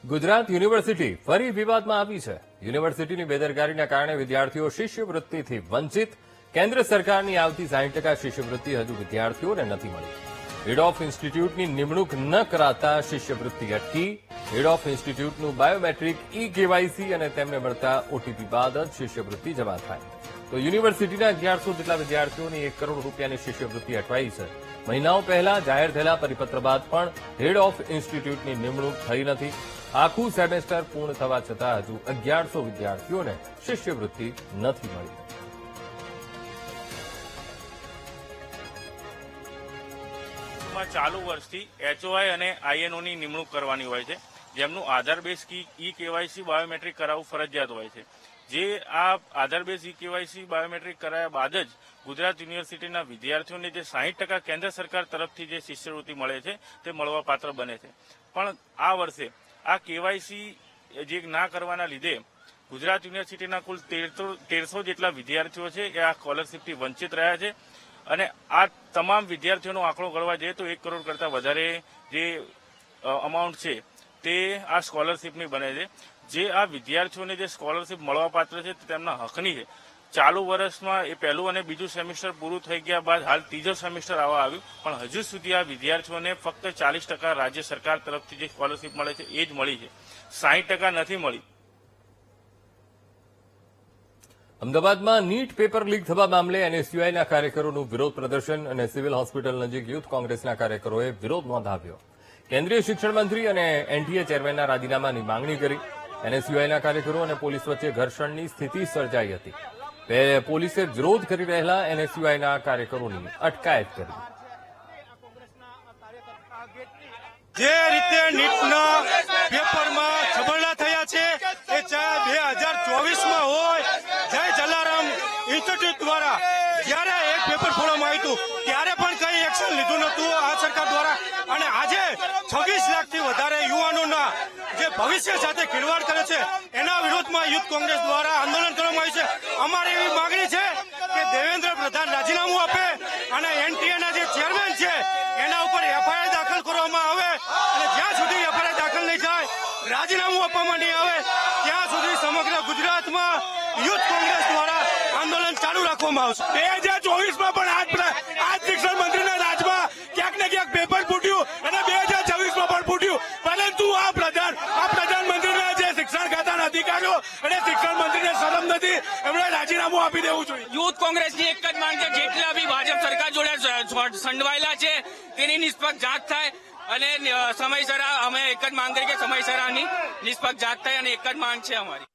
Gujarat university ફરી વિવાદમાં આવી છે। યુનિવર્સિટીની બેદરકારીના કારણે વિદ્યાર્થીઓ શિષ્યવૃત્તિથી વંચિત। કેન્દ્ર સરકારની આવતી 60% શિષ્યવૃત્તિ હજુ વિદ્યાર્થીઓને નથી મળી। હેડ ઓફ ઇન્સ્ટિટ્યૂટની નિમણૂક ન કરાતા શિષ્યવૃત્તિ અટકી। હેડ ઓફ ઇન્સ્ટિટ્યૂટનું બાયોમેટ્રિક કેવાયસી અને તેમને મળતા ઓટીપી બાદ જ શિષ્યવૃત્તિ જમા થાય। તો યુનિવર્સિટીના 1100 જેટલા વિદ્યાર્થીઓની 1 કરોડ રૂપિયાની શિષ્યવૃત્તિ અટવાઈ છે। મહિનાઓ પહેલા જાહેર થયેલા પરિપત્ર બાદ પણ હેડ ઓફ ઇન્સ્ટિટ્યૂટની નિમણૂક થઈ નથી। આખું સેમેસ્ટર પૂર્ણ થવા છતાં હજુ 1100 વિદ્યાર્થીઓને શિષ્યવૃત્તિ નથી મળી। ચાલુ વર્ષથી એચઓઆઈ અને આઈએનઓની નિમણૂક કરવાની હોય છે, જેમનું આધાર બેઝ કેવાયસી બાયોમેટ્રિક કરાવવું ફરજિયાત હોય છે। જે આ આધાર બેઝ કેવાયસી બાયોમેટ્રિક કરાયા બાદ જ ગુજરાત યુનિવર્સિટીના વિદ્યાર્થીઓને જે 60% કેન્દ્ર સરકાર તરફથી જે શિષ્યવૃત્તિ મળે છે તે મળવાપાત્ર બને છે। પણ આ વર્ષે આ કેવાયસી જે ના કરવાના લીધે ગુજરાત યુનિવર્સિટીના કુલ 1300 જેટલા વિદ્યાર્થીઓ છે એ આ સ્કોલરશીપથી વંચિત રહ્યા છે। અને આ તમામ વિદ્યાર્થીઓનો આંકડો ગણવા જઈએ તો 1 કરોડ કરતાં વધારે જે અમાઉન્ટ છે તે આ સ્કોલરશીપની બને છે। જે આ વિદ્યાર્થીઓને જે સ્કોલરશીપ મળવાપાત્ર છે તે તેમના હકની છે। ચાલુ વર્ષમાં એ પહેલું અને બીજું સેમિસ્ટર પૂરું થઈ ગયા બાદ હાલ ત્રીજો સેમિસ્ટર આવવા આવ્યું, પણ હજુ સુધી આ વિદ્યાર્થીઓને ફક્ત 40% રાજ્ય સરકાર તરફથી જે સ્કોલરશીપ મળે છે એ જ મળી છે, 60% નથી મળી। અમદાવાદમાં નીટ પેપર લીક થવા મામલે એનએસયુઆઈના કાર્યકરોનું વિરોધ પ્રદર્શન અને સિવિલ હોસ્પિટલ નજીક યુથ કોંગ્રેસના કાર્યકરોએ વિરોધ નોંધાવ્યો। કેન્દ્રીય શિક્ષણ મંત્રી અને એનટીએ ચેરમેનના રાજીનામાની માંગણી કરી। એનએસયુઆઈના કાર્યકરો અને પોલીસ વચ્ચે ઘર્ષણની સ્થિતિ સર્જાઈ હતી। પોલીસે વિરોધ કરી રહેલા એનએસયુઆઈના કાર્યકરોની અટકાયત કરી। જે રીતે નીટના પેપરમાં છબરડા થયા છે એ ચાહે 2024માં હોય, જય જલારામ ઇન્સ્ટિટ્યૂટ દ્વારા જ્યારે એક પેપર ફોડવામાં આવ્યું હતું ત્યારે પણ કઈ એક્શન લીધું નહોતું આ સરકાર દ્વારા। અને આજે 26 લાખથી વધારે યુવાનોના જે ભવિષ્ય સાથે ખિલવાડ કરે છે એના વિરોધમાં યુથ કોંગ્રેસ દ્વારા આંદોલન કરવામાં આવ્યું છે। અમારી એવી માંગણી છે કે દેવેન્દ્ર પ્રધાન રાજીનામું આપે અને એનટીએના જે ચેરમેન છે એના ઉપર એફઆઈઆર દાખલ કરવામાં આવે અને જ્યાં સુધી એફઆઈઆર દાખલ નહીં થાય, રાજીનામું આપવામાં નહીં આવે ત્યાં સુધી સમગ્ર ગુજરાતમાં યુથ કોંગ્રેસ દ્વારા આંદોલન ચાલુ રાખવામાં આવશે। 2024માં પણ આજ શિક્ષણ મંત્રીના રાજમાં ક્યાંક ને ક્યાંક પેપર ફૂટ્યું અને 2026માં પણ ફૂટ્યું, પરંતુ આ પ્રધાનમંત્રીના જે શિક્ષણ ખાતાના અધિકારીઓ અને શિક્ષણ મંત્રીને શરમ નથી, એમણે રાજીનામું આપી દેવું જોઈએ। યુથ કોંગ્રેસની એક જ માંગ છે, જેટલા બી ભાજપ સરકાર જોડે સંડવાયેલા છે તેની નિષ્પક્ષ જાંચ થાય અને સમયસર અમે એક જ માંગ કરી કે સમયસર આની નિષ્પક્ષ જાંચ થાય અને એક જ માંગ છે અમારી।